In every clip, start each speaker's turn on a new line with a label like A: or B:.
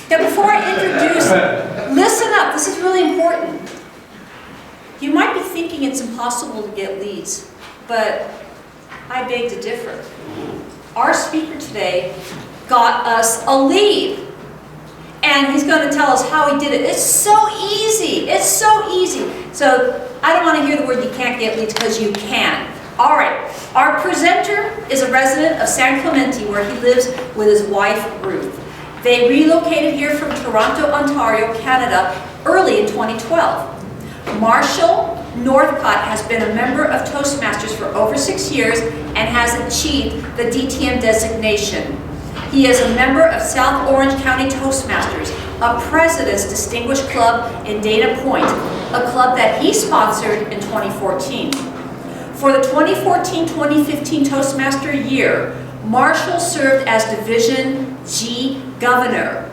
A: Now before I introduce, listen up, this is really important. You might be thinking it's impossible to get leads, but I beg to differ. Our speaker today got us a lead. And he's going to tell us how he did it. It's so easy. It's so easy. So I don't want to hear the word you can't get leads, because you can. All right. Our presenter is a resident of San Clemente, where he lives with his wife, Ruth. They relocated here from Toronto, Ontario, Canada, early in 2012. Marshall Norcott has been a member of Toastmasters for over 6 years and has achieved the DTM designation. He is a member of South Orange County Toastmasters, a President's Distinguished Club in Dana Point, a club that he sponsored in 2014. For the 2014-2015 Toastmaster year, Marshall served as Division G Governor,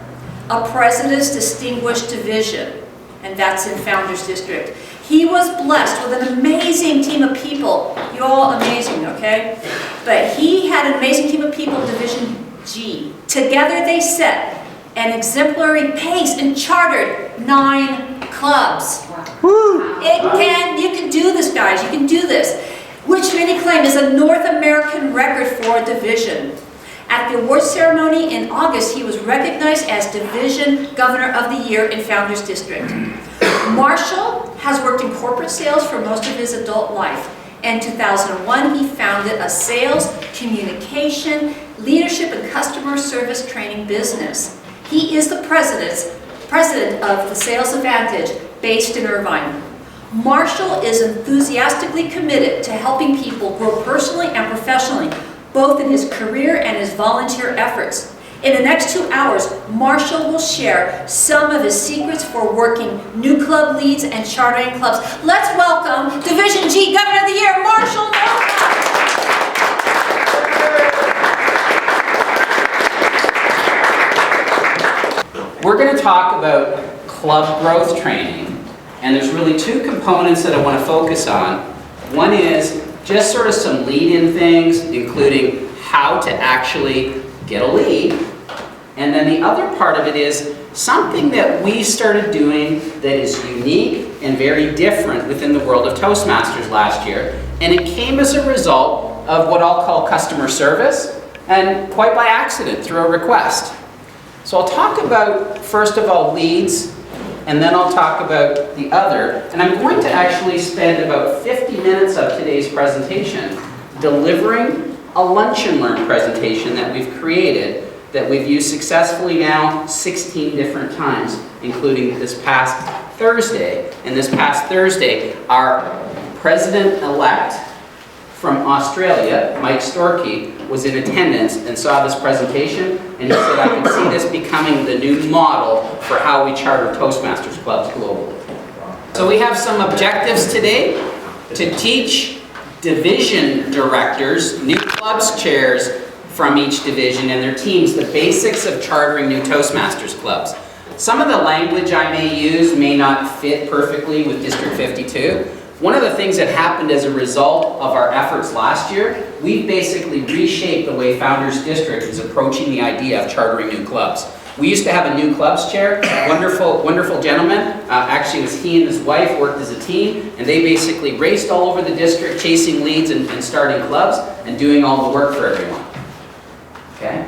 A: a President's Distinguished Division, and that's in Founders District. He was blessed with an amazing team of people. You're all amazing, okay? But he had an amazing team of people in Division G. Together they set an exemplary pace and chartered 9 clubs. Woo. You can do this, guys. You can do this. Which many claim is a North American record for a division. At the award ceremony in August, he was recognized as Division Governor of the Year in Founders District. Marshall has worked in corporate sales for most of his adult life. In 2001, he founded a sales, communication, leadership, and customer service training business. He is the president of the Sales Advantage, based in Irvine. Marshall is enthusiastically committed to helping people grow personally and professionally, both in his career and his volunteer efforts. In the next 2 hours, Marshall will share some of his secrets for working new club leads and chartering clubs. Let's welcome Division G Governor of the Year, Marshall Norcott.
B: We're going to talk about club growth training, and there's really 2 components that I want to focus on. One is just sort of some lead-in things, including how to actually get a lead. And then the other part of it is something that we started doing that is unique and very different within the world of Toastmasters last year. And it came as a result of what I'll call customer service, and quite by accident through a request. So I'll talk about, first of all, leads, and then I'll talk about the other. And I'm going to actually spend about 50 minutes of today's presentation delivering a lunch and learn presentation that we've created, that we've used successfully now 16 different times, including this past Thursday. And this past Thursday, our president-elect from Australia, Mike Storkey, was in attendance and saw this presentation, and he said, I can see this becoming the new model for how we charter Toastmasters clubs globally. So we have some objectives today: to teach division directors, new clubs chairs from each division and their teams, the basics of chartering new Toastmasters clubs. Some of the language I may use may not fit perfectly with District 52. One of the things that happened as a result of our efforts last year, we basically reshaped the way Founders District is approaching the idea of chartering new clubs. We used to have a new clubs chair, wonderful gentleman. Actually, it was he and his wife worked as a team, and they basically raced all over the district, chasing leads and starting clubs and doing all the work for everyone. Okay?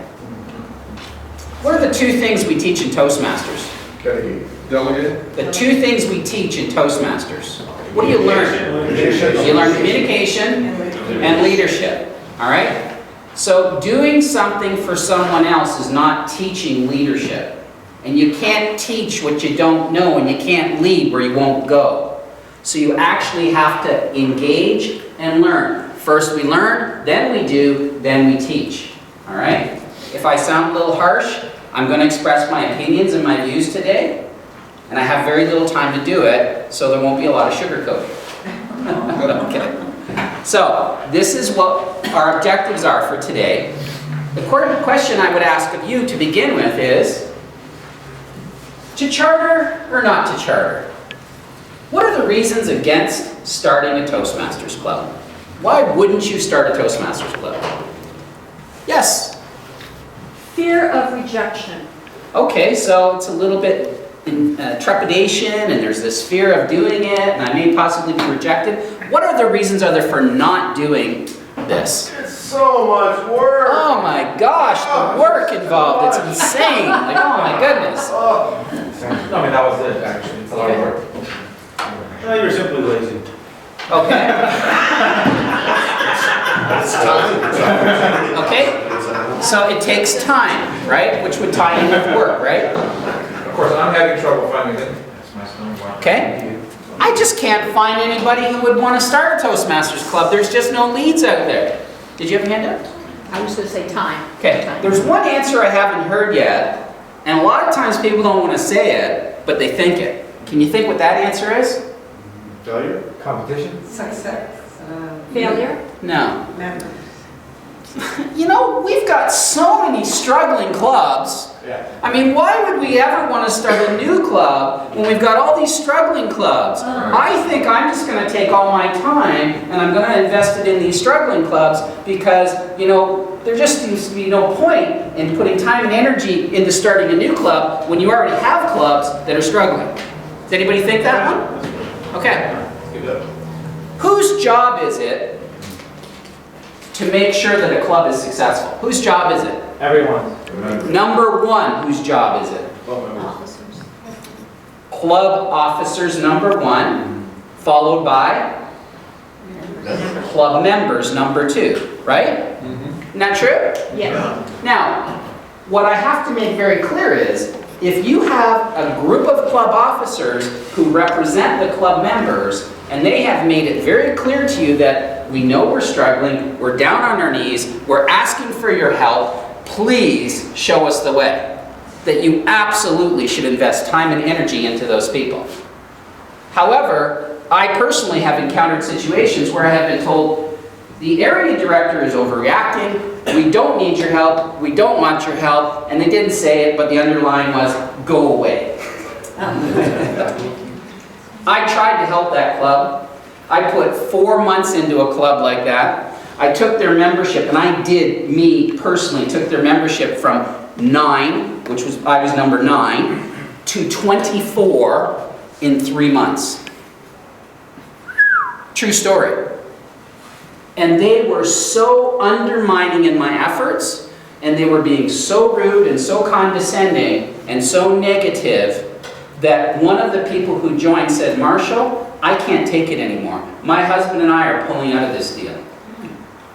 B: What are the 2 things we teach in Toastmasters?
C: Okay, delegate.
B: The 2 things we teach in Toastmasters. What do you learn? You learn communication and leadership. All right? So doing something for someone else is not teaching leadership. And you can't teach what you don't know, and you can't lead where you won't go. So you actually have to engage and learn. First we learn, then we do, then we teach. All right? If I sound a little harsh, I'm going to express my opinions and my views today. And I have very little time to do it, so there won't be a lot of sugarcoating. Okay. So, this is what our objectives are for today. The question I would ask of you to begin with is, to charter or not to charter? What are the reasons against starting a Toastmasters club? Why wouldn't you start a Toastmasters club? Yes?
A: Fear of rejection.
B: Okay, so it's a little bit in trepidation, and there's this fear of doing it, and I may possibly be rejected. What other reasons are there for not doing this?
C: It's so much work.
B: Oh my gosh, the work involved, it's insane. Like, oh my goodness.
C: Oh.
D: No, I mean, that was it, actually. It's a lot of work. No, you're simply lazy.
B: Okay,
E: It's time.
B: okay. So it takes time, right? Which would tie in with work, right?
D: Of course, I'm having trouble finding it. That's my stone wall.
B: Okay. I just can't find anybody who would want to start a Toastmasters club. There's just no leads out there. Did you have a hand up?
F: I was going to say time.
B: Okay,
F: Time.
B: there's one answer I haven't heard yet, and a lot of times people don't want to say it, but they think it. Can you think what that answer is?
C: Failure?
D: Competition?
G: Success.
F: Failure?
B: No.
G: Member.
B: You know, we've got so many struggling clubs.
D: Yeah.
B: I mean, why would we ever want to start a new club when we've got all these struggling clubs? I think I'm just going to take all my time and I'm going to invest it in these struggling clubs because, you know, there just seems to be no point in putting time and energy into starting a new club when you already have clubs that are struggling. Does anybody think that one? Okay. Whose job is it to make sure that a club is successful? Whose job is it?
D: Everyone.
B: Number one, whose job is it?
F: Officers.
B: Club officers, number one, followed by club members, number two, right? Isn't that true?
F: Yes.
B: Now, what I have to make very clear is, if you have a group of club officers who represent the club members, and they have made it very clear to you that we know we're struggling, we're down on our knees, we're asking for your help, please show us the way. That you absolutely should invest time and energy into those people. However, I personally have encountered situations where I have been told, the area director is overreacting, we don't need your help, we don't want your help, and they didn't say it, but the underlying was, go away. I tried to help that club. I put 4 months into a club like that. I took their membership, and me personally, took their membership from 9, I was number 9, to 24 in 3 months. True story. And they were so undermining in my efforts, and they were being so rude and so condescending and so negative that one of the people who joined said, Marshall, I can't take it anymore. My husband and I are pulling out of this deal.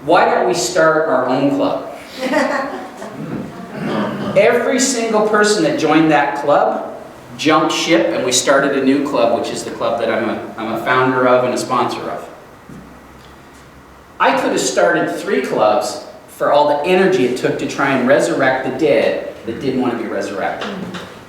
B: Why don't we start our own club? Every single person that joined that club jumped ship, and we started a new club, which is the club that I'm a founder of and a sponsor of. I could have started 3 clubs for all the energy it took to try and resurrect the dead that didn't want to be resurrected.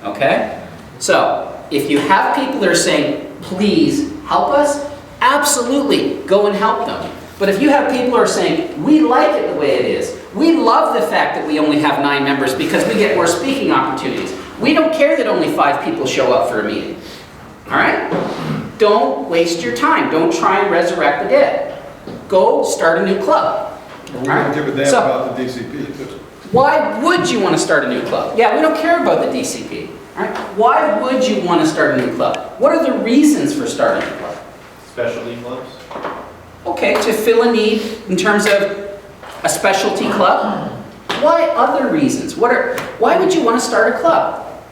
B: Okay? So, if you have people that are saying, please help us, absolutely, go and help them. But if you have people who are saying, we like it the way it is, we love the fact that we only have 9 members because we get more speaking opportunities. We don't care that only 5 people show up for a meeting. All right? Don't waste your time. Don't try and resurrect the dead. Go start a new club.
C: We don't give a damn about the DCP.
B: Why would you want to start a new club? Yeah, we don't care about the DCP. All right? Why would you want to start a new club? What are the reasons for starting a club?
D: Specialty clubs?
B: Okay, to fill a need in terms of a specialty club. Why other reasons? Why would you want to start a club?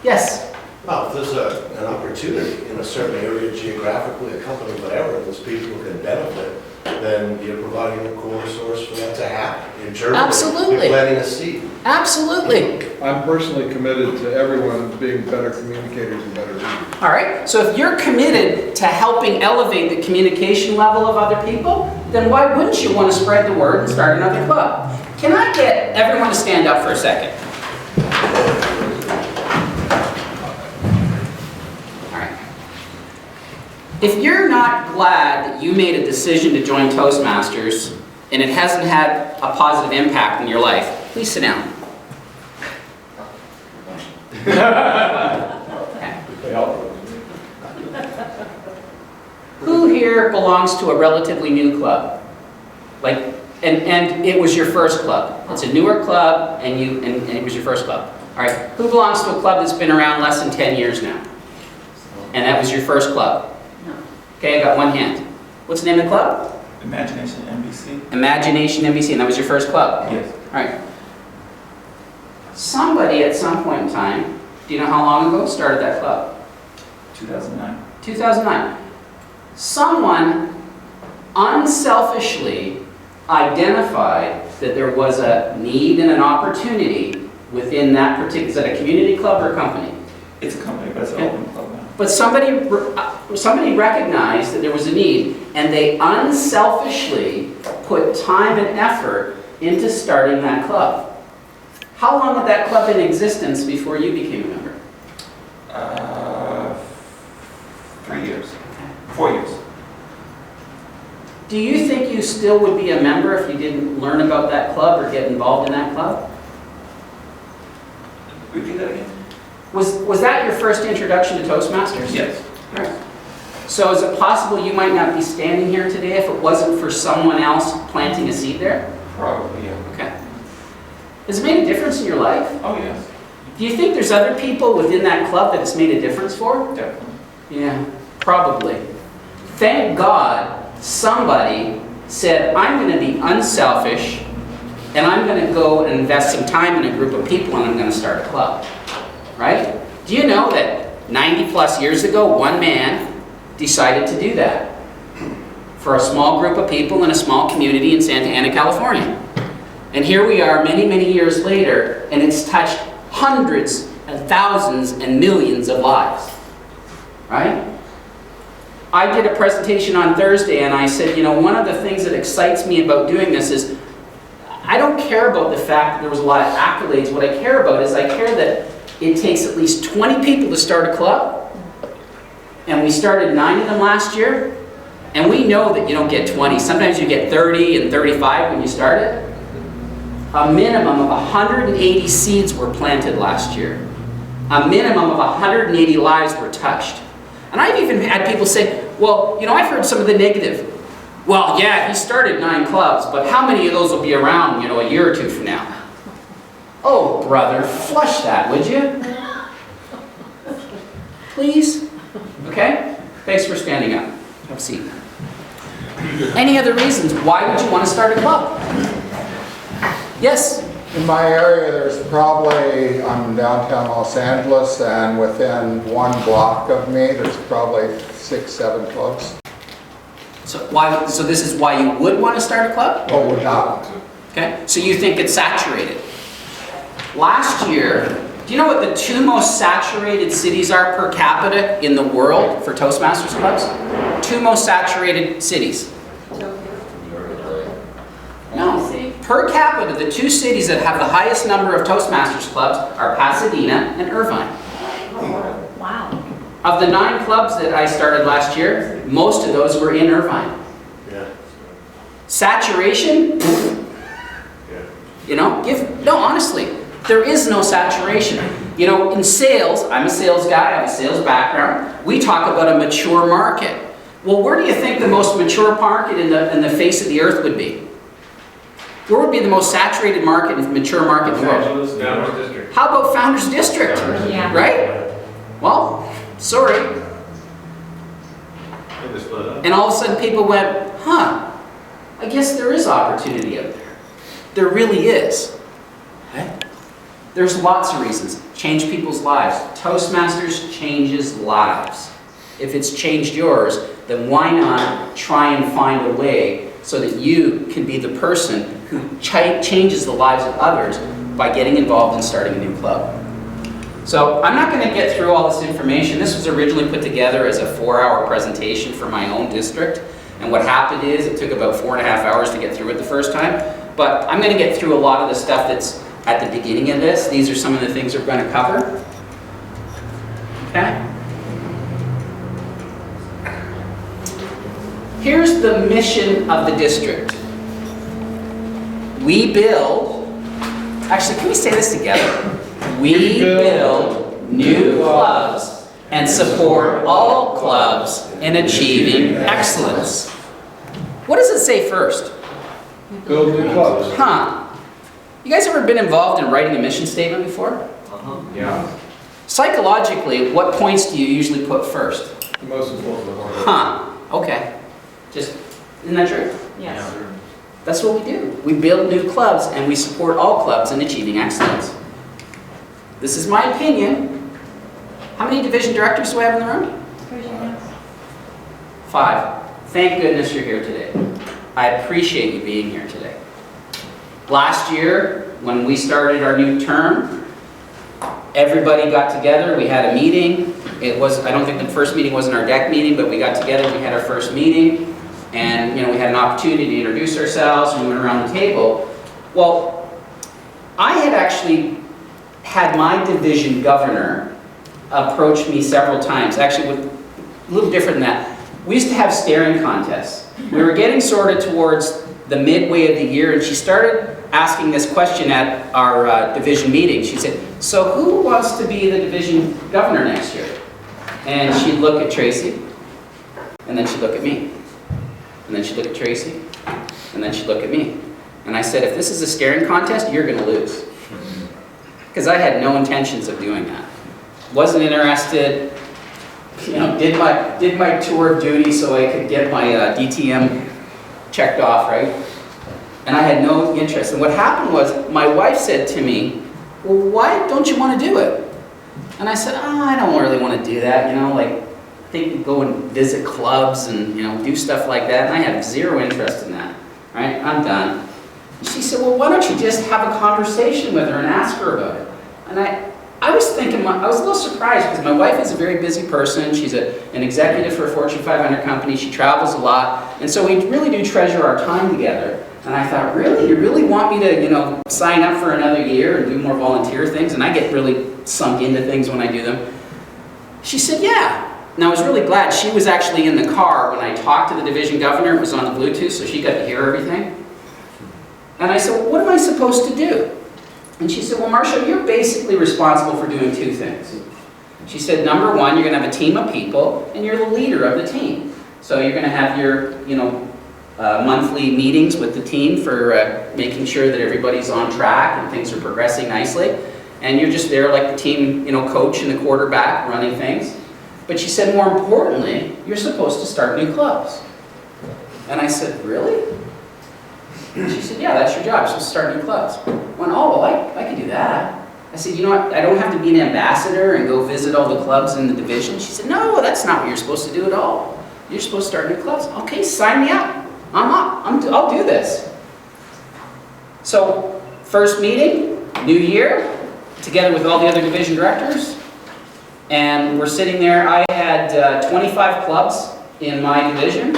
B: Yes?
E: Well, if there's an opportunity in a certain area, geographically, a company, whatever, those people can benefit, then you're providing a core source for that to happen. In Germany,
B: Absolutely.
E: you're planting a seed.
B: Absolutely.
C: I'm personally committed to everyone being better communicators and better leaders.
B: All right, so if you're committed to helping elevate the communication level of other people, then why wouldn't you want to spread the word and start another club? Can I get everyone to stand up for a second? All right. If you're not glad that you made a decision to join Toastmasters and it hasn't had a positive impact in your life, please sit down. Who here belongs to a relatively new club? And it was your first club. It's a newer club, and it was your first club. All right, who belongs to a club that's been around less than 10 years now? And that was your first club?
F: No.
B: Okay, I got one hand. What's the name of the club?
D: Imagination NBC?
B: Imagination NBC, and that was your first club?
D: Yes.
B: All right. Somebody at some point in time, do you know how long ago, started that club?
D: 2009.
B: 2009. Someone unselfishly identified that there was a need and an opportunity within that particular, is that a community club or a company?
D: It's a company, but it's an open club now.
B: But somebody recognized that there was a need, and they unselfishly put time and effort into starting that club. How long had that club been in existence before you became a member?
D: 3 years. 4 years.
B: Do you think you still would be a member if you didn't learn about that club or get involved in that club?
D: Repeat that again?
B: Was that your first introduction to Toastmasters?
D: Yes.
B: Right. So is it possible you might not be standing here today if it wasn't for someone else planting a seed there?
D: Probably, yeah.
B: Okay. Has it made a difference in your life?
D: Oh, yes.
B: Do you think there's other people within that club that it's made a difference for?
D: Definitely.
B: Yeah, probably. Thank God somebody said, I'm going to be unselfish and I'm going to go and invest some time in a group of people and I'm going to start a club. Right? Do you know that 90 plus years ago, one man decided to do that for a small group of people in a small community in Santa Ana, California? And here we are many, many years later, and it's touched hundreds and thousands and millions of lives. Right? I did a presentation on Thursday and I said, you know, one of the things that excites me about doing this is I don't care about the fact that there was a lot of accolades. What I care about is I care that it takes at least 20 people to start a club. And we started 9 of them last year. And we know that you don't get 20. Sometimes you get 30 and 35 when you start it. A minimum of 180 seeds were planted last year. A minimum of 180 lives were touched. And I've even had people say, well, you know, I've heard some of the negative. Well, yeah, he started 9 clubs, but how many of those will be around, you know, a year or two from now? Oh, brother, flush that, would you? Please? Okay? Thanks for standing up. Have a seat. Any other reasons? Why would you want to start a club? Yes?
G: In my area, there's probably, I'm in downtown Los Angeles, and within 1 block of me, there's probably 6, 7 clubs.
B: So this is why you would want to start a club?
G: Oh, would not.
B: Okay? So you think it's saturated. Last year, do you know what the 2 most saturated cities are per capita in the world for Toastmasters clubs? 2 most saturated cities. No. Per capita, the 2 cities that have the highest number of Toastmasters clubs are Pasadena and Irvine.
F: Wow.
B: Of the 9 clubs that I started last year, most of those were in Irvine.
E: Yeah.
B: Saturation? You know, honestly, there is no saturation. You know, in sales, I'm a sales guy, I have a sales background, we talk about a mature market. Well, where do you think the most mature market in the face of the earth would be? Where would be the most saturated market and mature market in the world?
D: Founders District.
B: How about Founders District?
F: Yeah.
B: Right? Well, sorry.
D: They split up.
B: And all of a sudden people went, huh, I guess there is opportunity out there. There really is. Okay? There's lots of reasons. Change people's lives. Toastmasters changes lives. If it's changed yours, then why not try and find a way so that you can be the person who changes the lives of others by getting involved in starting a new club. So I'm not going to get through all this information. This was originally put together as a 4-hour presentation for my own district. And what happened is it took about 4.5 hours to get through it the first time. But I'm going to get through a lot of the stuff that's at the beginning of this. These are some of the things we're going to cover. Okay? Here's the mission of the district. We build, actually, can we say this together? We build new clubs and support all clubs in achieving excellence. What does it say first?
C: Build new clubs.
B: Huh. You guys ever been involved in writing a mission statement before?
D: Yeah.
B: Psychologically, what points do you usually put first?
C: The most important one.
B: Huh, okay. Just, isn't that true?
F: Yes.
B: That's what we do. We build new clubs and we support all clubs in achieving excellence. This is my opinion. How many division directors do I have in the room? 5. Thank goodness you're here today. I appreciate you being here today. Last year, when we started our new term, everybody got together, we had a meeting. It was, I don't think the first meeting wasn't our deck meeting, but we got together, we had our first meeting, and we had an opportunity to introduce ourselves, and we went around the table. Well, I had actually had my division governor approach me several times, actually with a little different than that. We used to have staring contests. We were getting sort of towards the midway of the year, and she started asking this question at our division meeting. She said, so who wants to be the division governor next year? And she'd look at Tracy, and then she'd look at me. And then she'd look at Tracy, and then she'd look at me. And I said, if this is a staring contest, you're going to lose. Because I had no intentions of doing that. Wasn't interested, did my tour of duty so I could get my DTM checked off, right? And I had no interest. And what happened was, my wife said to me, well, why don't you want to do it? And I said, oh, I don't really want to do that, like, I think you go and visit clubs and, do stuff like that, and I have zero interest in that, right? I'm done. She said, well, why don't you just have a conversation with her and ask her about it? And I was thinking, I was a little surprised because my wife is a very busy person. She's an executive for a Fortune 500 company. She travels a lot. And so we really do treasure our time together. And I thought, really? You really want me to, sign up for another year and do more volunteer things? And I get really sunk into things when I do them. She said, yeah. And I was really glad. She was actually in the car when I talked to the division governor. It was on the Bluetooth, so she got to hear everything. And I said, well, what am I supposed to do? And she said, well, Marshall, you're basically responsible for doing 2 things. She said, number 1, you're going to have a team of people, and you're the leader of the team. So you're going to have your, monthly meetings with the team for making sure that everybody's on track and things are progressing nicely. And you're just there like the team, coach and the quarterback running things. But she said, more importantly, you're supposed to start new clubs. And I said, really? And she said, yeah, that's your job. You're supposed to start new clubs. I went, oh, well, I can do that. I said, you know what? I don't have to be an ambassador and go visit all the clubs in the division. She said, no, that's not what you're supposed to do at all. You're supposed to start new clubs. Okay, sign me up. I'm up. I'll do this. So, first meeting, new year, together with all the other division directors. And we're sitting there. I had 25 clubs in my division.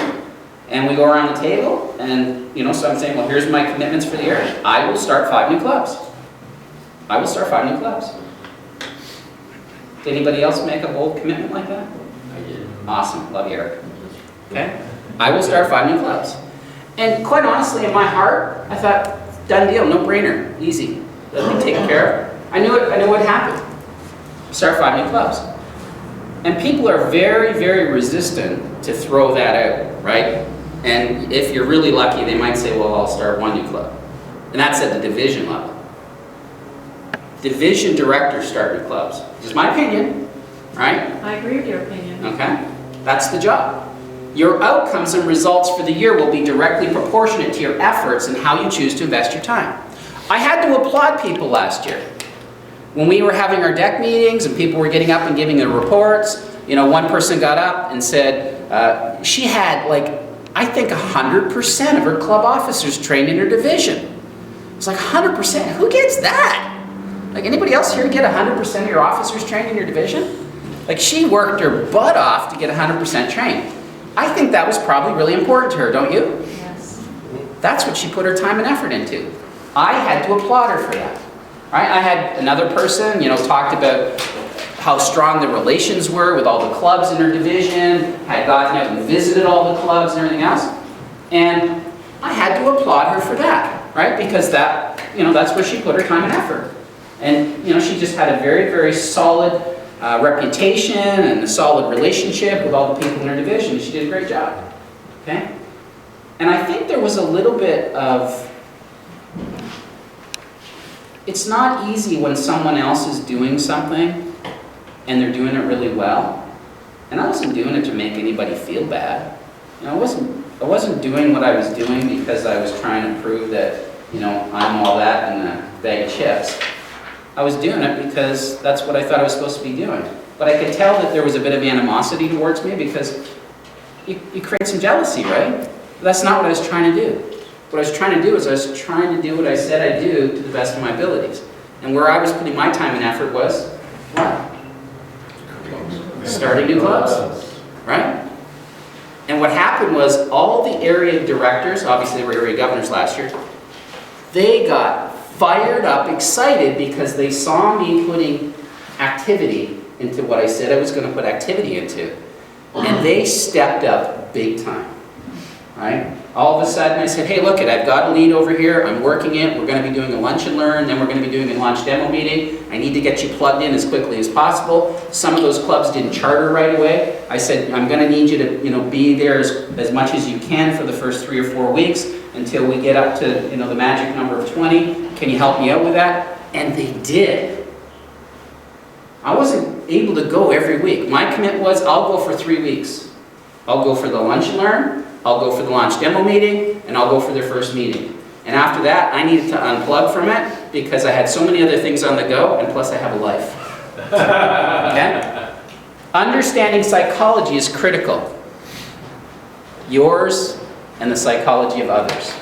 B: And we go around the table, and so I'm saying, well, here's my commitments for the year. I will start 5 new clubs. I will start 5 new clubs. Did anybody else make a bold commitment like that?
H: I did.
B: Awesome, love you, Eric. Okay? I will start 5 new clubs. And quite honestly, in my heart, I thought, done deal, no brainer, easy. Let me take care of it. I knew what happened. Start 5 new clubs. And people are very, very resistant to throw that out, right? And if you're really lucky, they might say, well, I'll start 1 new club. And that's at the division level. Division directors start new clubs. This is my opinion, right?
F: I agree with your opinion.
B: Okay? That's the job. Your outcomes and results for the year will be directly proportionate to your efforts and how you choose to invest your time. I had to applaud people last year. When we were having our deck meetings and people were getting up and giving their reports, one person got up and said she had I think 100% of her club officers trained in her division. It's like 100%, who gets that? Anybody else here get 100% of your officers trained in your division? She worked her butt off to get 100% trained. I think that was probably really important to her, don't you?
F: Yes.
B: That's what she put her time and effort into. I had to applaud her for that. Right? I had another person, talked about how strong the relations were with all the clubs in her division, had gotten out and visited all the clubs and everything else. And I had to applaud her for that, right? Because that's where she put her time and effort. And, she just had a very, very solid reputation and a solid relationship with all the people in her division. She did a great job, okay? And I think there was a little bit of it's not easy when someone else is doing something and they're doing it really well. And I wasn't doing it to make anybody feel bad. You know, I wasn't doing what I was doing because I was trying to prove that, you know, I'm all that in a bag of chips. I was doing it because that's what I thought I was supposed to be doing. But I could tell that there was a bit of animosity towards me because you create some jealousy, right? That's not what I was trying to do. What I was trying to do is I was trying to do what I said I'd do to the best of my abilities. And where I was putting my time and effort was, what? Starting new clubs, right? And what happened was all the area directors, obviously they were area governors last year, they got fired up, excited because they saw me putting activity into what I said I was going to put activity into. And they stepped up big time, right? All of a sudden I said, hey, look it, I've got a lead over here, I'm working it, we're going to be doing a lunch and learn, then we're going to be doing a launch demo meeting. I need to get you plugged in as quickly as possible. Some of those clubs didn't charter right away. I said, I'm going to need you to, you know, be there as much as you can for the first 3 or 4 weeks until we get up to, you know, the magic number of 20. Can you help me out with that? And they did. I wasn't able to go every week. My commit was, I'll go for 3 weeks. I'll go for the lunch and learn, I'll go for the launch demo meeting, and I'll go for their first meeting. And after that, I needed to unplug from it because I had so many other things on the go, and plus I have a life. Okay? Understanding psychology is critical. Yours and the psychology of others.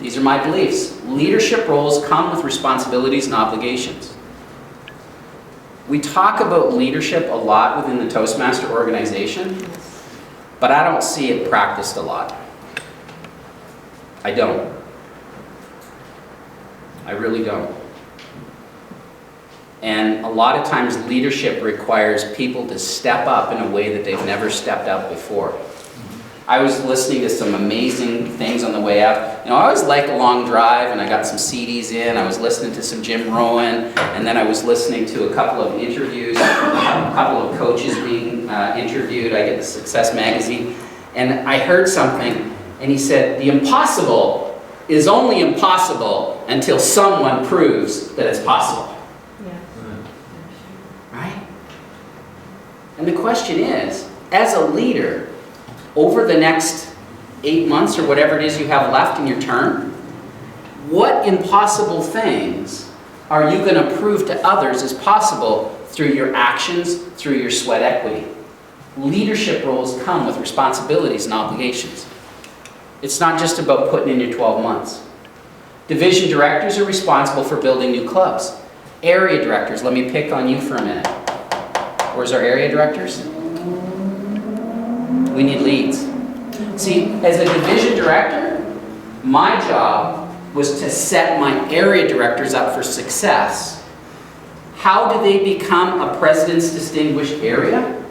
B: These are my beliefs. Leadership roles come with responsibilities and obligations. We talk about leadership a lot within the Toastmaster organization, but I don't see it practiced a lot. I don't. I really don't. And a lot of times leadership requires people to step up in a way that they've never stepped up before. I was listening to some amazing things on the way out. You know, I always like a long drive, and I got some CDs in. I was listening to some Jim Rohn, and then I was listening to a couple of interviews, a couple of coaches being interviewed. I get the Success magazine, and I heard something, and he said, the impossible is only impossible until someone proves that it's possible. Right? And the question is, as a leader, over the next 8 months or whatever it is you have left in your term, what impossible things are you going to prove to others is possible through your actions, through your sweat equity? Leadership roles come with responsibilities and obligations. It's not just about putting in your 12 months. Division directors are responsible for building new clubs. Area directors, let me pick on you for a minute. Where's our area directors? We need leads. See, as a division director, my job was to set my area directors up for success. How do they become a President's Distinguished Area?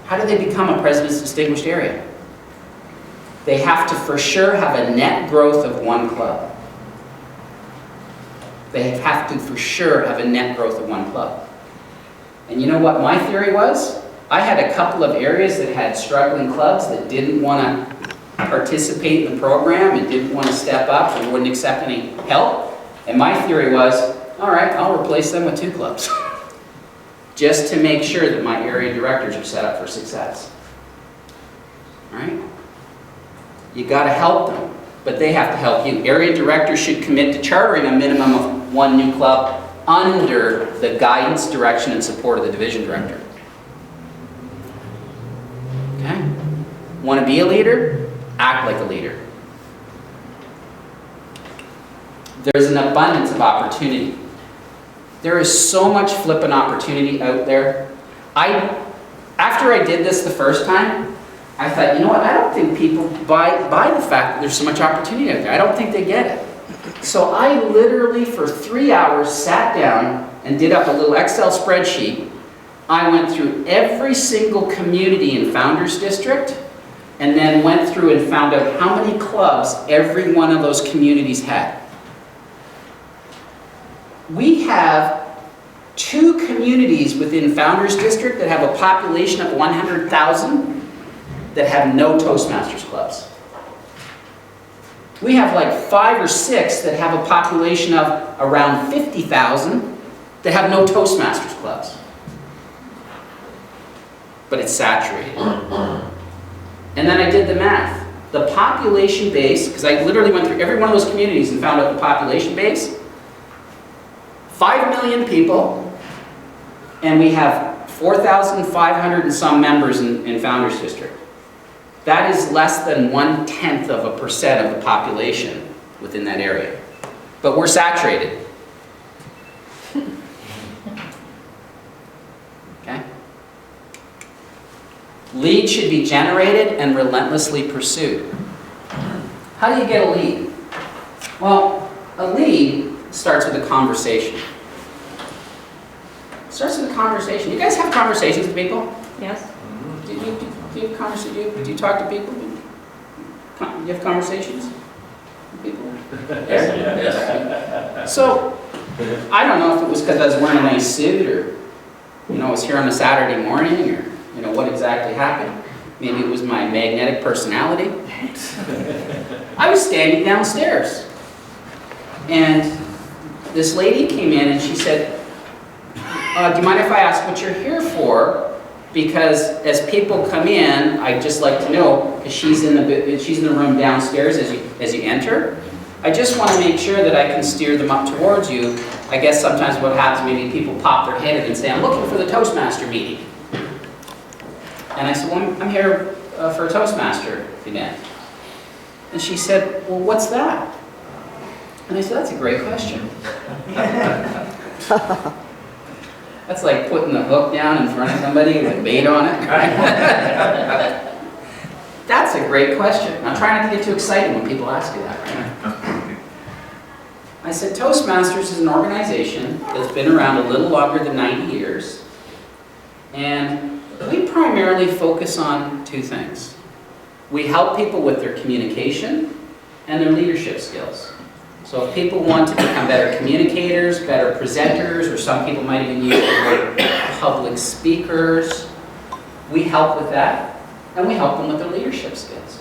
B: How do they become a President's Distinguished Area? They have to for sure have a net growth of 1 club. They have to for sure have a net growth of 1 club. And you know what my theory was? I had a couple of areas that had struggling clubs that didn't want to participate in the program and didn't want to step up and wouldn't accept any help. And my theory was, all right, I'll replace them with 2 clubs. Just to make sure that my area directors are set up for success. All right? You got to help them, but they have to help you. Area directors should commit to chartering a minimum of 1 new club under the guidance, direction, and support of the division director. Okay? Want to be a leader? Act like a leader. There's an abundance of opportunity. There is so much flipping opportunity out there. After I did this the first time, I thought, you know what, I don't think people buy the fact that there's so much opportunity out there. I don't think they get it. So I literally, for 3 hours, sat down and did up a little Excel spreadsheet. I went through every single community in Founders District, and then went through and found out how many clubs every one of those communities had. We have 2 communities within Founders District that have a population of 100,000 that have no Toastmasters clubs. We have like 5 or 6 that have a population of around 50,000 that have no Toastmasters clubs. But it's saturated. And then I did the math. The population base, because I literally went through every one of those communities and found out the population base, 5 million people, and we have 4,500 and some members in Founders District. That is less than 1/10 of a percent of the population within that area. But we're saturated. Okay? Leads should be generated and relentlessly pursued. How do you get a lead? Well, a lead starts with a conversation. Starts with a conversation. You guys have conversations with people?
F: Yes.
B: Do you have conversations? Do you talk to people? Do you have conversations with people? Yes. So, I don't know if it was because I was wearing a nice suit or, I was here on a Saturday morning or, what exactly happened. Maybe it was my magnetic personality. I was standing downstairs and this lady came in and she said, do you mind if I ask what you're here for? Because as people come in, I'd just like to know, because she's in the room downstairs as you enter. I just want to make sure that I can steer them up towards you. I guess sometimes what happens, maybe people pop their head in and say, I'm looking for the Toastmaster meeting. And I said, well, I'm here for a Toastmaster event. And she said, well, what's that? And I said, that's a great question. That's like putting the hook down in front of somebody with bait on it. That's a great question. I'm trying not to get too excited when people ask you that. Right? I said, Toastmasters is an organization that's been around a little longer than 90 years. And we primarily focus on 2 things. We help people with their communication and their leadership skills. So if people want to become better communicators, better presenters, or some people might even use the word public speakers, we help with that, and we help them with their leadership skills.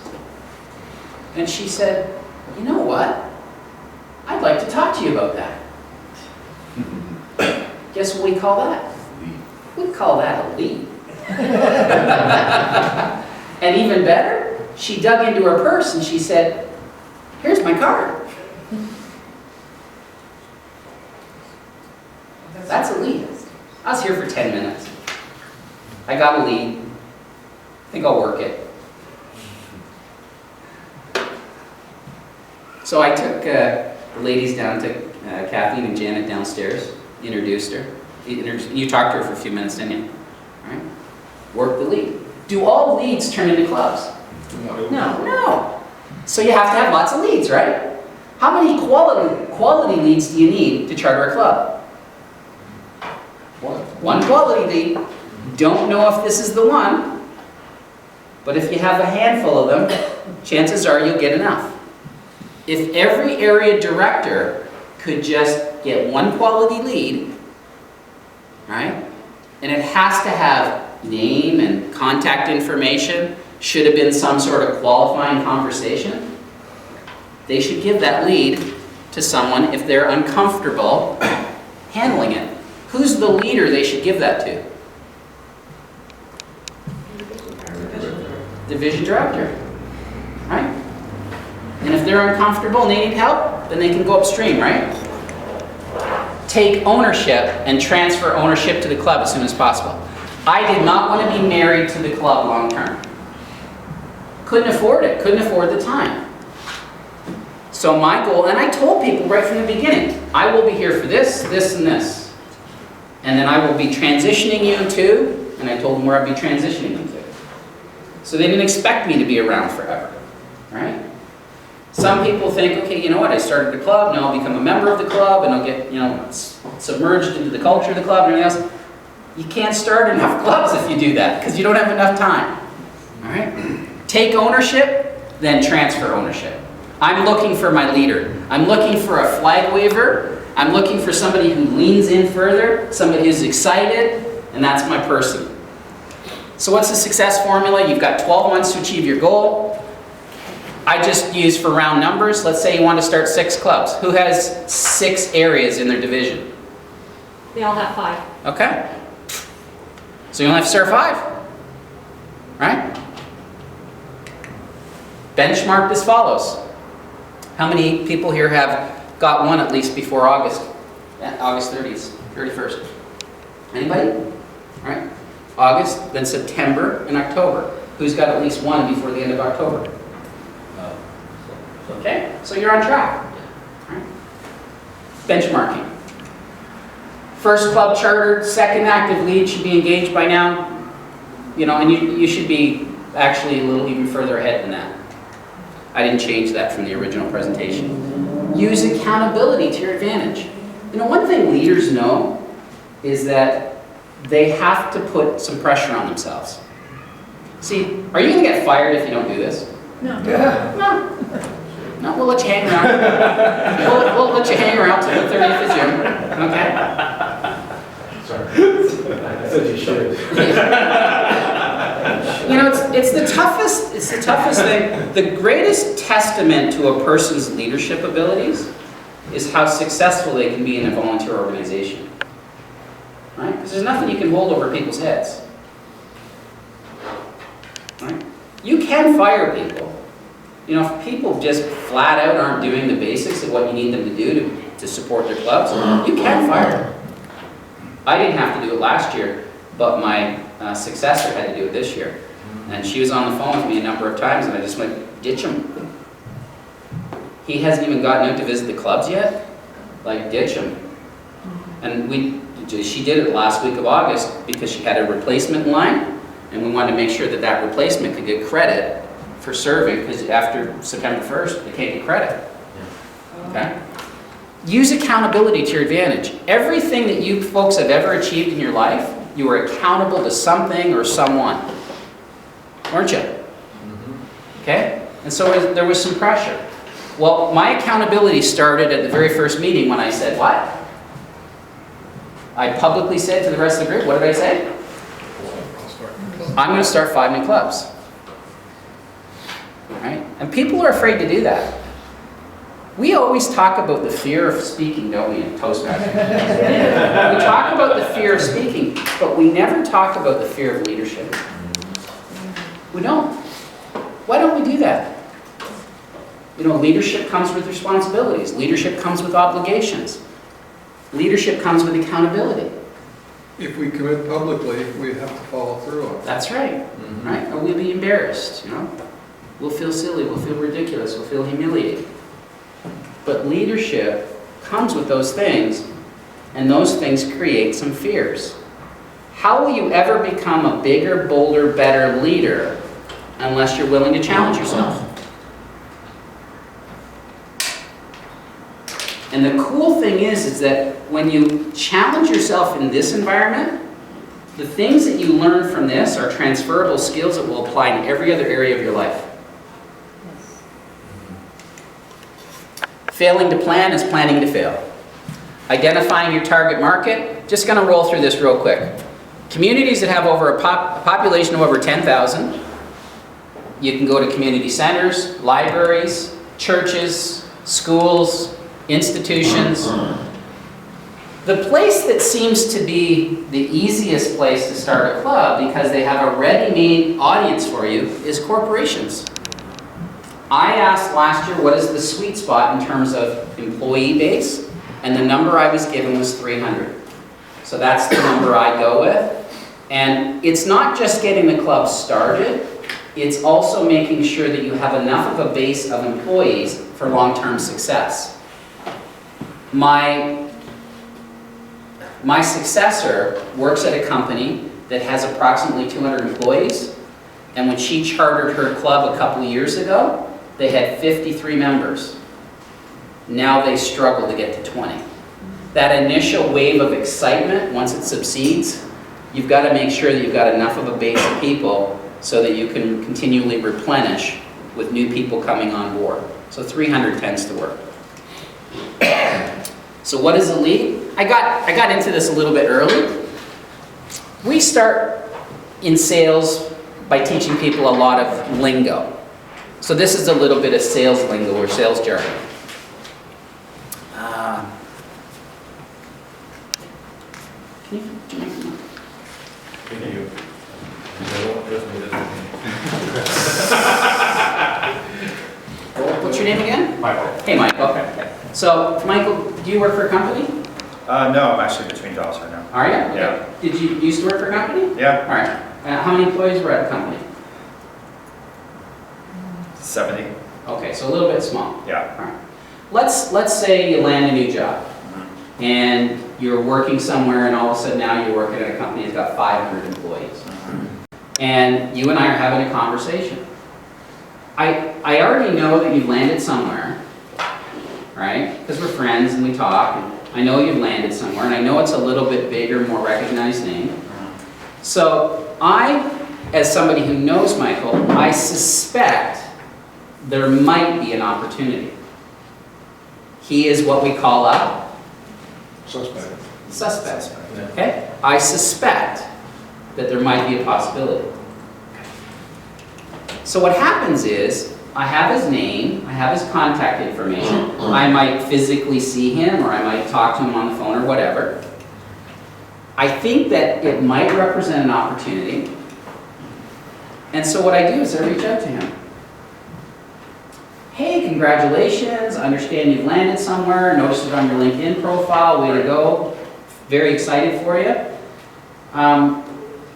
B: And she said, you know what? I'd like to talk to you about that. Guess what we call that? We call that a lead. And even better, she dug into her purse and she said, here's my card. That's a lead. I was here for 10 minutes. I got a lead. I think I'll work it. So I took the ladies down to Kathleen and Janet downstairs, introduced her. You talked to her for a few minutes, didn't you? All right. Work the lead. Do all leads turn into clubs?
F: No.
B: No. So you have to have lots of leads, right? How many quality leads do you need to charter a club? One quality lead. Don't know if this is the one, but if you have a handful of them, chances are you'll get enough. If every area director could just get one quality lead, right? And it has to have name and contact information, should have been some sort of qualifying conversation, they should give that lead to someone if they're uncomfortable handling it. Who's the leader they should give that to? Division director, right? And if they're uncomfortable and they need help, then they can go upstream, right? Take ownership and transfer ownership to the club as soon as possible. I did not want to be married to the club long term. Couldn't afford it, couldn't afford the time. So my goal, and I told people right from the beginning, I will be here for this, this, and this. And then I will be transitioning you to, and I told them where I'd be transitioning you to. So they didn't expect me to be around forever, right? Some people think, okay, you know what, I started the club, now I'll become a member of the club, and I'll get, submerged into the culture of the club and everything else. You can't start enough clubs if you do that, because you don't have enough time, all right? Take ownership, then transfer ownership. I'm looking for my leader. I'm looking for a flag waver. I'm looking for somebody who leans in further, somebody who's excited, and that's my person. So what's the success formula? You've got 12 months to achieve your goal. I just use for round numbers, let's say you want to start 6 clubs. Who has 6 areas in their division?
F: They all have 5.
B: Okay. So you only have to start 5, right? Benchmarked as follows. How many people here have got one at least before August? August 31st. Anybody? All right. August, then September and October. Who's got at least one before the end of October? Okay, so you're on track. All right. Benchmarking. First club chartered, second active lead should be engaged by now. You know, and you should be actually a little even further ahead than that. I didn't change that from the original presentation. Use accountability to your advantage. You know, one thing leaders know is that they have to put some pressure on themselves. See, are you going to get fired if you don't do this?
F: No.
B: No. No, we'll let you hang around. We'll let you hang around till the 30th of June. Okay?
D: Sorry. I said you should.
B: You know, it's the toughest thing. The greatest testament to a person's leadership abilities is how successful they can be in a volunteer organization. Right? Because there's nothing you can hold over people's heads. Right? You can fire people. You know, if people just flat out aren't doing the basics of what you need them to do to support their clubs, you can fire them. I didn't have to do it last year, but my successor had to do it this year. And she was on the phone with me a number of times, and I just went, ditch him. He hasn't even gotten out to visit the clubs yet. Like, ditch him. And she did it last week of August because she had a replacement line, and we wanted to make sure that that replacement could get credit for serving, because after September 1st, they can't get credit. Okay? Use accountability to your advantage. Everything that you folks have ever achieved in your life, you were accountable to something or someone. Weren't you? Okay? And so there was some pressure. Well, my accountability started at the very first meeting when I said, what? I publicly said to the rest of the group, what did I say? I'm going to start 5 new clubs. Right? And people are afraid to do that. We always talk about the fear of speaking, don't we, in Toastmasters? We talk about the fear of speaking, but we never talk about the fear of leadership. We don't. Why don't we do that? You know, leadership comes with responsibilities. Leadership comes with obligations. Leadership comes with accountability.
C: If we commit publicly, we have to follow through on it.
B: That's right. Right? Or we'll be embarrassed, you know? We'll feel silly, we'll feel ridiculous, we'll feel humiliated. But leadership comes with those things, and those things create some fears. How will you ever become a bigger, bolder, better leader unless you're willing to challenge yourself? And the cool thing is that when you challenge yourself in this environment, the things that you learn from this are transferable skills that will apply in every other area of your life. Failing to plan is planning to fail. Identifying your target market, just going to roll through this real quick. Communities that have over a population of over 10,000, you can go to community centers, libraries, churches, schools, institutions. The place that seems to be the easiest place to start a club because they have a ready-made audience for you is corporations. I asked last year, what is the sweet spot in terms of employee base? And the number I was given was 300. So that's the number I go with. And it's not just getting the club started, it's also making sure that you have enough of a base of employees for long-term success. My successor works at a company that has approximately 200 employees, and when she chartered her club a couple of years ago, they had 53 members. Now they struggle to get to 20. That initial wave of excitement, once it subsides, you've got to make sure that you've got enough of a base of people so that you can continually replenish with new people coming on board. So 300 tends to work. So what is a lead? I got into this a little bit early. We start in sales by teaching people a lot of lingo. So this is a little bit of sales lingo or sales jargon. Can you do you mind?
D: Thank you.
B: What's your name again?
D: Michael.
B: Hey, Michael. Okay. So, Michael, do you work for a company?
D: No, I'm actually between jobs right now.
B: Are you?
D: Yeah.
B: Did you used to work for a company?
D: Yeah,
B: All right. How many employees were at the company?
D: 70.
B: Okay, so a little bit small.
D: Yeah.
B: All right. Let's say you land a new job and you're working somewhere and all of a sudden now you're working at a company that's got 500 employees. And you and I are having a conversation. I already know that you've landed somewhere, right? Because we're friends and we talk, and I know you've landed somewhere, and I know it's a little bit bigger, more recognized name. So I, as somebody who knows Michael, I suspect there might be an opportunity. He is what we call a suspect. Okay? I suspect that there might be a possibility. So what happens is, I have his name, I have his contact information, I might physically see him, or I might talk to him on the phone or whatever. I think that it might represent an opportunity. And so what I do is I reach out to him. Hey, congratulations, I understand you've landed somewhere, noticed it on your LinkedIn profile, way to go. Very excited for you.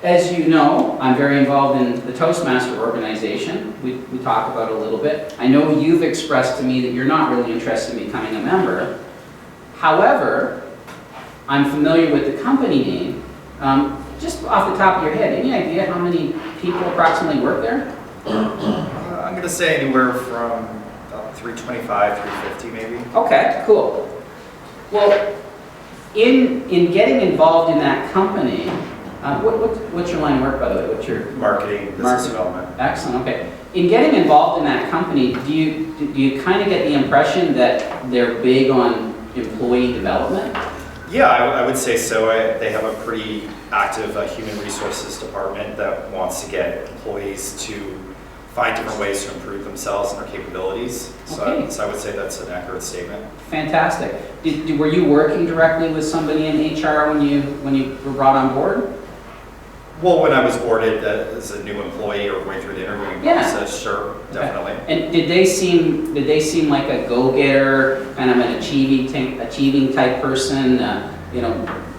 B: As you know, I'm very involved in the Toastmaster organization. We talked about it a little bit. I know you've expressed to me that you're not really interested in becoming a member. However, I'm familiar with the company name. Just off the top of your head, any idea how many people approximately work there?
D: I'm going to say anywhere from about 325, 350 maybe.
B: Okay, cool. Well, in getting involved in that company, what's your line of work, by the way? What's your
D: Marketing, business
B: Marketing.
D: development.
B: Excellent. Okay. In getting involved in that company, do you kind of get the impression that they're big on employee development?
D: Yeah, I would say so. They have a pretty active human resources department that wants to get employees to find different ways to improve themselves and their capabilities.
B: Okay.
D: So I would say that's an accurate statement.
B: Fantastic. Were you working directly with somebody in HR when you were brought on board?
D: Well, when I was boarded as a new employee or going through the interviewing
B: Yeah.
D: process, sure, definitely.
B: And did they seem like a go-getter, kind of an achieving type person,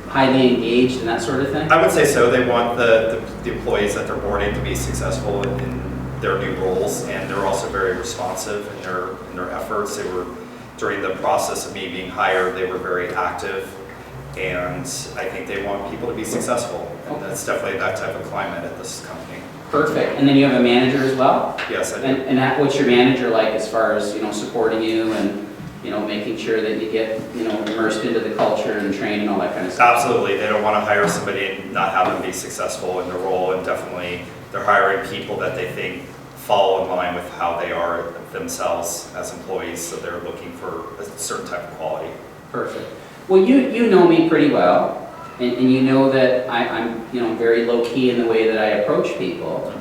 B: highly engaged and that sort of thing?
D: I would say so. They want the employees that they're boarding to be successful in their new roles, and they're also very responsive in their efforts. During the process of me being hired, they were very active, and I think they want people to be successful. And that's definitely that type of climate at this company.
B: Perfect. And then you have a manager as well?
D: Yes, I do.
B: And what's your manager like as far as, supporting you and, making sure that you get, immersed into the culture and train and all that kind of stuff?
D: Absolutely. They don't want to hire somebody and not have them be successful in their role, and definitely they're hiring people that they think fall in line with how they are themselves as employees, so they're looking for a certain type of quality.
B: Perfect. Well, you know me pretty well, and you know that I'm very low-key in the way that I approach people.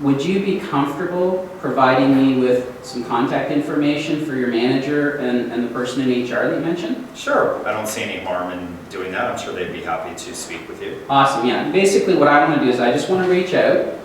B: Would you be comfortable providing me with some contact information for your manager and the person in HR that you mentioned?
D: Sure. I don't see any harm in doing that. I'm sure they'd be happy to speak with you.
B: Awesome, yeah. Basically what I want to do is I just want to reach out,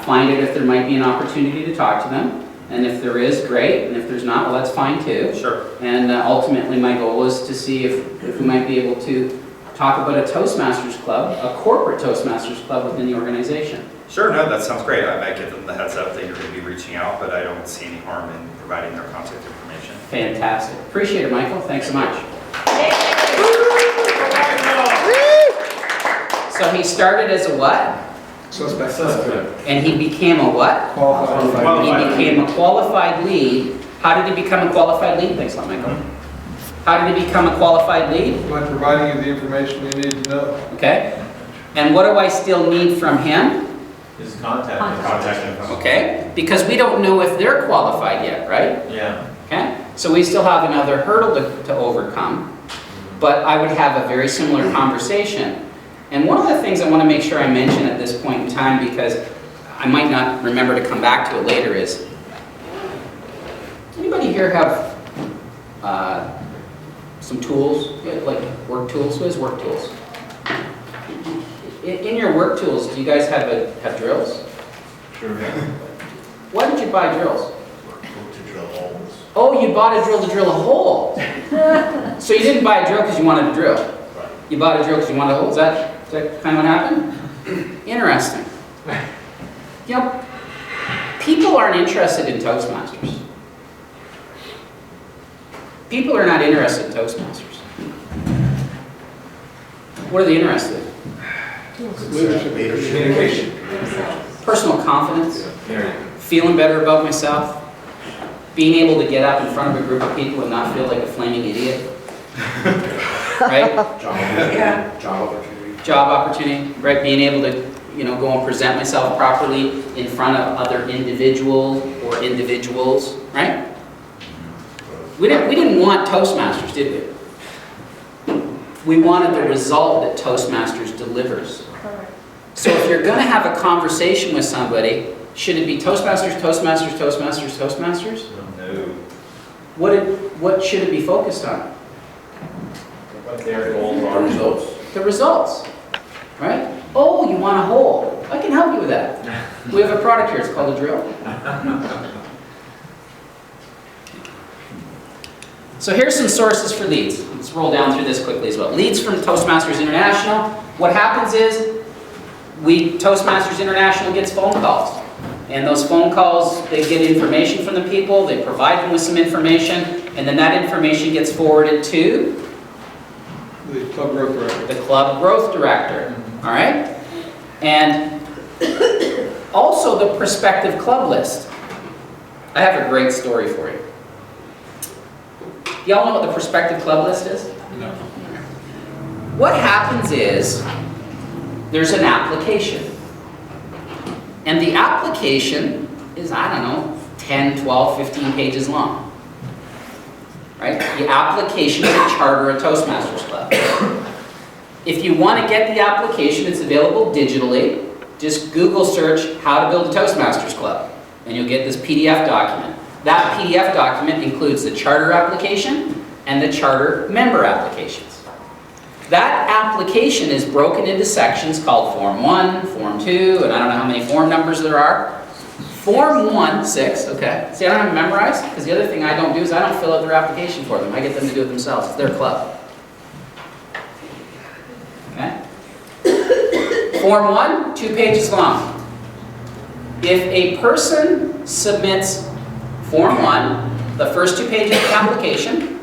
B: find out if there might be an opportunity to talk to them, and if there is, great, and if there's not, well, that's fine too.
D: Sure.
B: And ultimately my goal is to see if we might be able to talk about a Toastmasters club, a corporate Toastmasters club within the organization.
D: Sure, no, that sounds great. I might give them the heads up that you're going to be reaching out, but I don't see any harm in providing their contact information.
B: Fantastic. Appreciate it, Michael. Thanks so much. So he started as a what?
C: Suspect.
B: And he became a what?
C: Qualified.
B: He became a qualified lead. How did he become a qualified lead? Thanks a lot, Michael. How did he become a qualified lead?
C: By providing you the information you need to know.
B: Okay. And what do I still need from him?
H: His contact info.
B: Okay. Because we don't know if they're qualified yet, right?
H: Yeah.
B: Okay. So we still have another hurdle to overcome. But I would have a very similar conversation. And one of the things I want to make sure I mention at this point in time, because I might not remember to come back to it later, is here have some tools, like work tools? Who has work tools? In your work tools, do you guys have drills?
H: Sure.
B: Why did you buy drills?
E: To drill holes.
B: Oh, you bought a drill to drill a hole. So you didn't buy a drill because you wanted to drill.
E: Right.
B: You bought a drill because you wanted a hole. Is that kind of what happened? Interesting. You know, people aren't interested in Toastmasters. People are not interested in Toastmasters. What are they interested in?
E: Leadership.
H: Communication.
B: Personal confidence,
H: Yeah.
B: feeling better about myself, being able to get up in front of a group of people and not feel like a flaming idiot. Right? Job opportunity, right? Being able to, go and present myself properly in front of other individuals, right? We didn't want Toastmasters, did we? We wanted the result that Toastmasters delivers.
A: Correct.
B: So if you're going to have a conversation with somebody, should it be Toastmasters, Toastmasters, Toastmasters, Toastmasters?
D: No.
B: What should it be focused on?
H: What their goals are. Results.
B: The results, right? Oh, you want a hole. I can help you with that. We have a product here, it's called a drill. So here's some sources for leads. Let's roll down through this quickly as well. Leads from Toastmasters International. What happens is, Toastmasters International gets phone calls. And those phone calls, they get information from the people, they provide them with some information, and then that information gets forwarded to
C: The club growth director.
B: the club growth director. All right? And also the prospective club list. I have a great story for you. Y'all know what the prospective club list is?
H: No.
B: What happens is, there's an application. And the application is, 10, 12, 15 pages long. Right? The application to charter a Toastmasters club. If you want to get the application, it's available digitally. Just Google search how to build a Toastmasters club, and you'll get this PDF document. That PDF document includes the charter application and the charter member applications. That application is broken into sections called Form 1, Form 2, and I don't know how many form numbers there are. Form 1, 6, okay. See, I don't have it memorized, because the other thing I don't do is I don't fill out their application for them. I get them to do it themselves. It's their club. Okay? Form 1, 2 pages long. If a person submits Form 1, the first 2 pages of the application,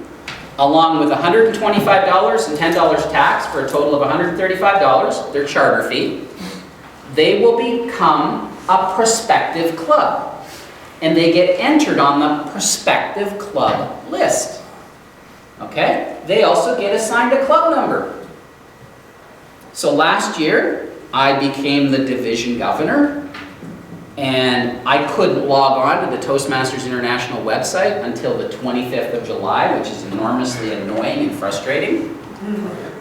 B: along with $125 and $10 tax for a total of $135, their charter fee, they will become a prospective club. And they get entered on the prospective club list. Okay? They also get assigned a club number. So last year, I became the division governor. And I couldn't log on to the Toastmasters International website until the 25th of July, which is enormously annoying and frustrating.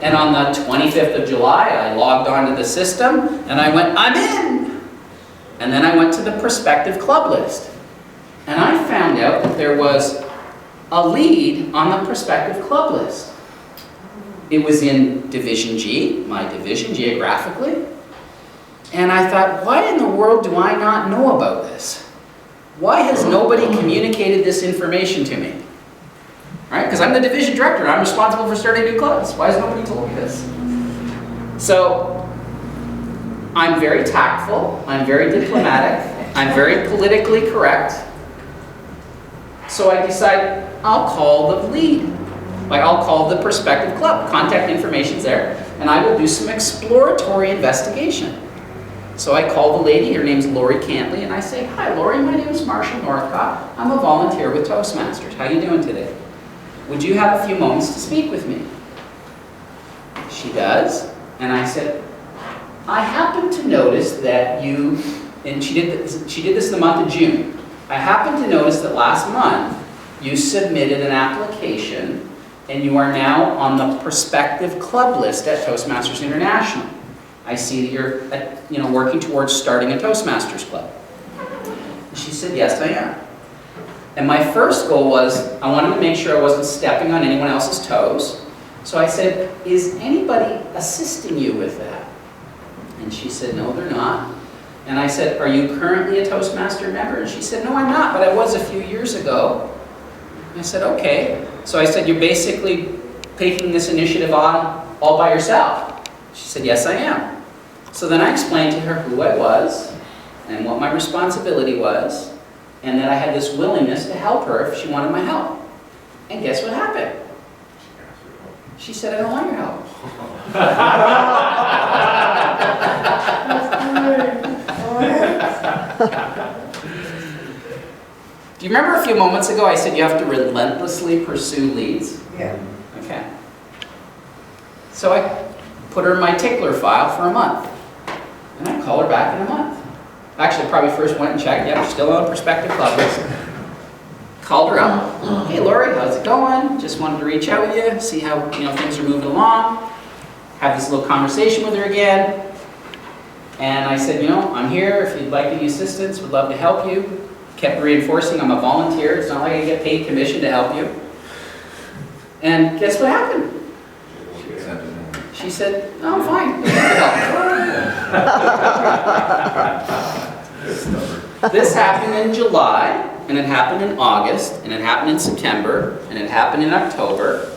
B: And on the 25th of July, I logged onto the system, and I went, I'm in! And then I went to the prospective club list. And I found out that there was a lead on the prospective club list. It was in Division G, my division geographically. And I thought, why in the world do I not know about this? Why has nobody communicated this information to me? Right? Because I'm the division director. I'm responsible for starting new clubs. Why has nobody told me this? So, I'm very tactful. I'm very diplomatic. I'm very politically correct. So I decide I'll call the lead. I'll call the prospective club. Contact information's there. And I will do some exploratory investigation. So I call the lady, her name's Lori Cantley, and I say, hi Lori, my name is Marshall Norcott. I'm a volunteer with Toastmasters. How you doing today? Would you have a few moments to speak with me? She does, and I said, I happen to notice that you, and she did this in the month of June. I happen to notice that last month you submitted an application and you are now on the prospective club list at Toastmasters International. I see that you're working towards starting a Toastmasters club. She said, yes, I am. And my first goal was, I wanted to make sure I wasn't stepping on anyone else's toes. So I said, is anybody assisting you with that? And she said, no, they're not. And I said, are you currently a Toastmaster member? And she said, no, I'm not, but I was a few years ago. And I said, okay. So I said, you're basically taking this initiative on all by yourself? She said, yes, I am. So then I explained to her who I was and what my responsibility was, and that I had this willingness to help her if she wanted my help. And guess what happened? She said, I don't want your help. Do you remember a few moments ago I said you have to relentlessly pursue leads?
I: Yeah.
B: Okay. So I put her in my tickler file for a month. And I call her back in a month. Actually, probably first went and checked. Yeah, we're still on prospective club list. Called her up. Hey, Lori, how's it going? Just wanted to reach out with you, see how things are moving along. Have this little conversation with her again. And I said, I'm here. If you'd like any assistance, would love to help you. Kept reinforcing I'm a volunteer. It's not like I get paid commission to help you. And guess what happened? She said, oh, I'm fine. This happened in July, and it happened in August, and it happened in September, and it happened in October.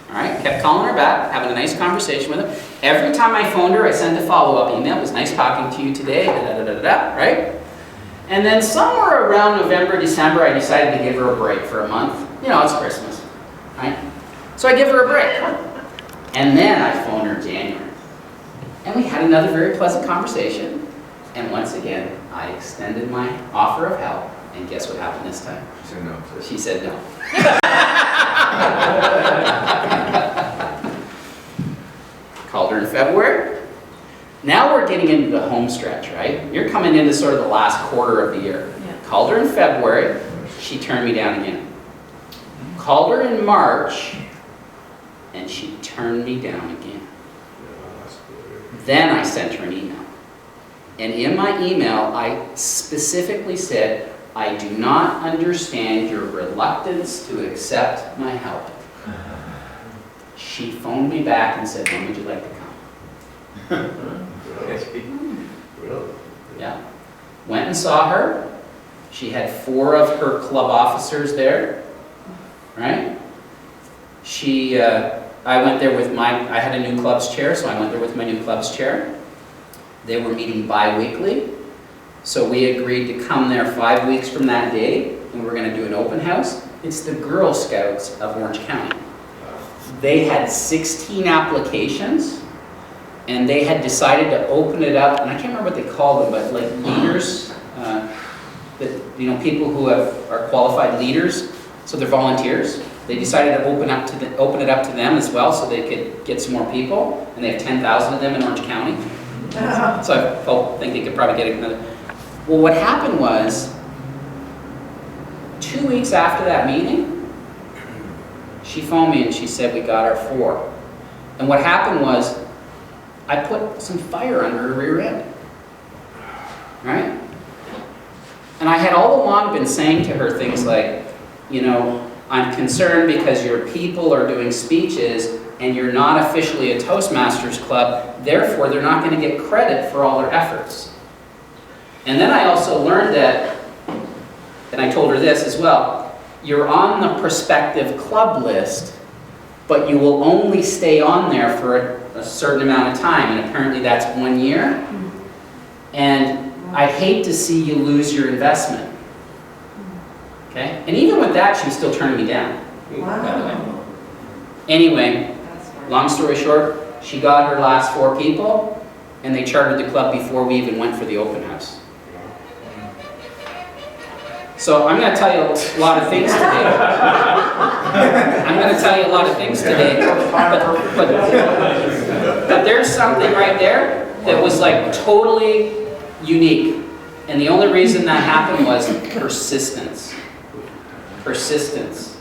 B: All right, kept calling her back, having a nice conversation with her. Every time I phoned her, I sent a follow-up email. It was nice talking to you today, right? And then somewhere around November, December, I decided to give her a break for a month. It's Christmas, right? So I give her a break. And then I phoned her in January. And we had another very pleasant conversation. And once again, I extended my offer of help. And guess what happened this time?
C: She said no.
B: She said no. Called her in February. Now we're getting into the home stretch, right? You're coming into sort of the last quarter of the year.
A: Yeah.
B: Called her in February. She turned me down again. Called her in March. And she turned me down again. Then I sent her an email. And in my email, I specifically said, I do not understand your reluctance to accept my help. She phoned me back and said, when would you like to come?
E: Really?
B: Yeah. Went and saw her. She had 4 of her club officers there, right? I went there with I had a new clubs chair, so I went there with my new clubs chair. They were meeting bi-weekly, so we agreed to come there 5 weeks from that day, and we're going to do an open house. It's the Girl Scouts of Orange County. They had 16 applications, and they had decided to open it up, and I can't remember what they called them, but like leaders, people who are qualified leaders, so they're volunteers. They decided to open it up to them as well, so they could get some more people, and they have 10,000 of them in Orange County. So I think they could probably get another. Well, what happened was, 2 weeks after that meeting, she phoned me and she said, we got our 4. And what happened was, I put some fire under her rear end, right? And I had all along been saying to her things like, I'm concerned because your people are doing speeches and you're not officially a Toastmasters club, therefore they're not going to get credit for all their efforts. And then I also learned that, and I told her this as well, you're on the prospective club list, but you will only stay on there for a certain amount of time, and apparently that's 1 year. And I hate to see you lose your investment. Okay? And even with that, she was still turning me down, by the way. Anyway, long story short, she got her last 4 people, and they chartered the club before we even went for the open house. So I'm going to tell you a lot of things today. But there's something right there that was like totally unique. And the only reason that happened was persistence. Persistence.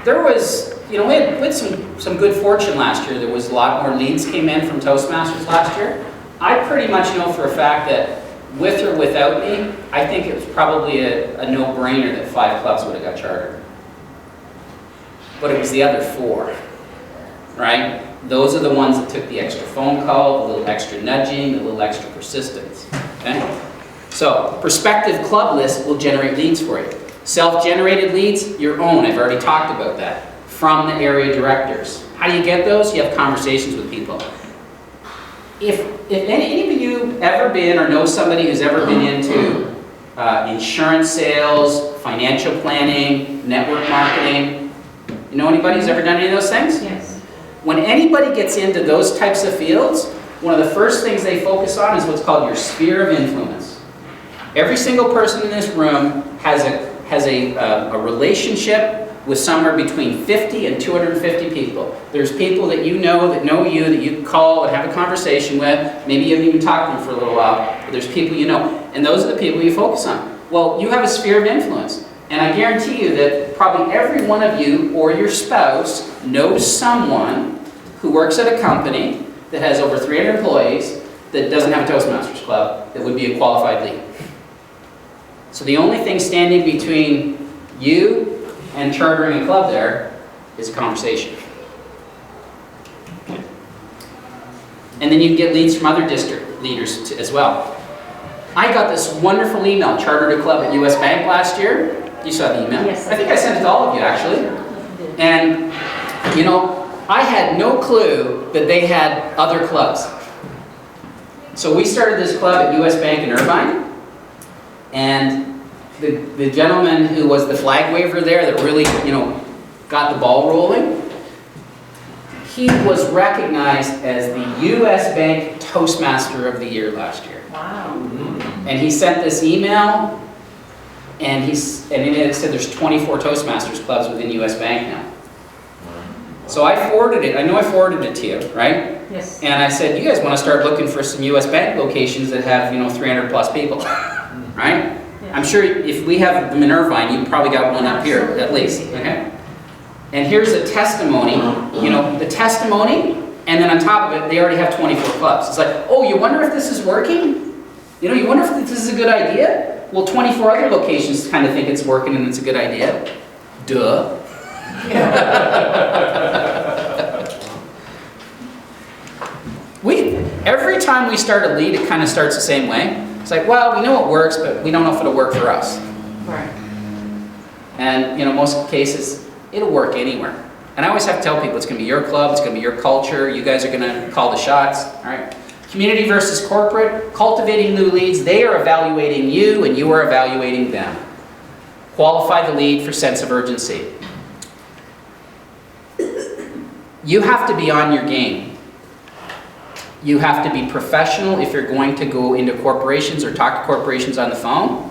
B: There was, we had some good fortune last year. There was a lot more leads came in from Toastmasters last year. I pretty much know for a fact that with or without me, I think it was probably a no-brainer that 5 clubs would have got chartered. But it was the other 4, right? Those are the ones that took the extra phone call, the little extra nudging, the little extra persistence, okay? So, prospective club list will generate leads for you. Self-generated leads, your own, I've already talked about that, from the area directors. How do you get those? You have conversations with people. If any of you ever been or know somebody who's ever been into insurance sales, financial planning, network marketing, you know anybody who's ever done any of those things?
F: Yes.
B: When anybody gets into those types of fields, one of the first things they focus on is what's called your sphere of influence. Every single person in this room has a relationship with somewhere between 50 and 250 people. There's people that you, that you can call and have a conversation with. Maybe you haven't even talked to them for a little while, but there's people you know. And those are the people you focus on. Well, you have a sphere of influence. And I guarantee you that probably every one of you or your spouse knows someone who works at a company that has over 300 employees that doesn't have a Toastmasters club that would be a qualified lead. So the only thing standing between you and chartering a club there is a conversation. And then you can get leads from other district leaders as well. I got this wonderful email, chartered a club at US Bank last year. You saw the email?
F: Yes.
B: I think I sent it to all of you actually. And you know, I had no clue that they had other clubs. So we started this club at US Bank in Irvine. And the gentleman who was the flag waver there that really, got the ball rolling, he was recognized as the US Bank Toastmaster of the Year last year.
F: Wow.
B: And he sent this email, and it said there's 24 Toastmasters clubs within US Bank now. So I forwarded it. I know I forwarded it to you, right?
F: Yes.
B: And I said, you guys want to start looking for some US Bank locations that have, 300 plus people, right?
F: Yeah.
B: I'm sure if we have them in Irvine, you probably got one up here, at least, okay? And here's a testimony, the testimony, and then on top of it, they already have 24 clubs. It's like, oh, you wonder if this is working? You wonder if this is a good idea? Well, 24 other locations kind of think it's working and it's a good idea. Duh. Every time we start a lead, it kind of starts the same way. It's like, well, we know it works, but we don't know if it'll work for us.
F: Right.
B: And most cases, it'll work anywhere. And I always have to tell people it's going to be your club, it's going to be your culture, you guys are going to call the shots, all right? Community versus corporate, cultivating new leads, they are evaluating you and you are evaluating them. Qualify the lead for sense of urgency. You have to be on your game. You have to be professional if you're going to go into corporations or talk to corporations on the phone.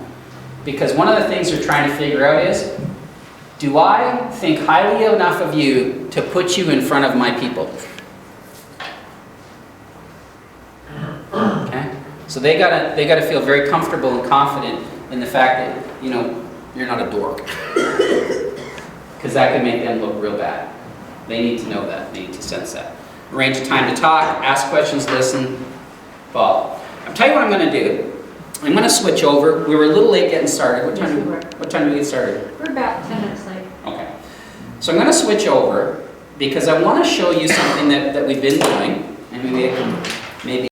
B: Because one of the things you're trying to figure out is, do I think highly enough of you to put you in front of my people? Okay? So they gotta feel very comfortable and confident in the fact that, you're not a dork. Because that could make them look real bad. They need to know that. They need to sense that. Arrange a time to talk, ask questions, listen, follow. I'll tell you what I'm going to do. I'm going to switch over. We were a little late getting started. What time did we get started?
F: We're about 10 minutes late.
B: Okay. So I'm going to switch over because I want to show you something that we've been doing. And maybe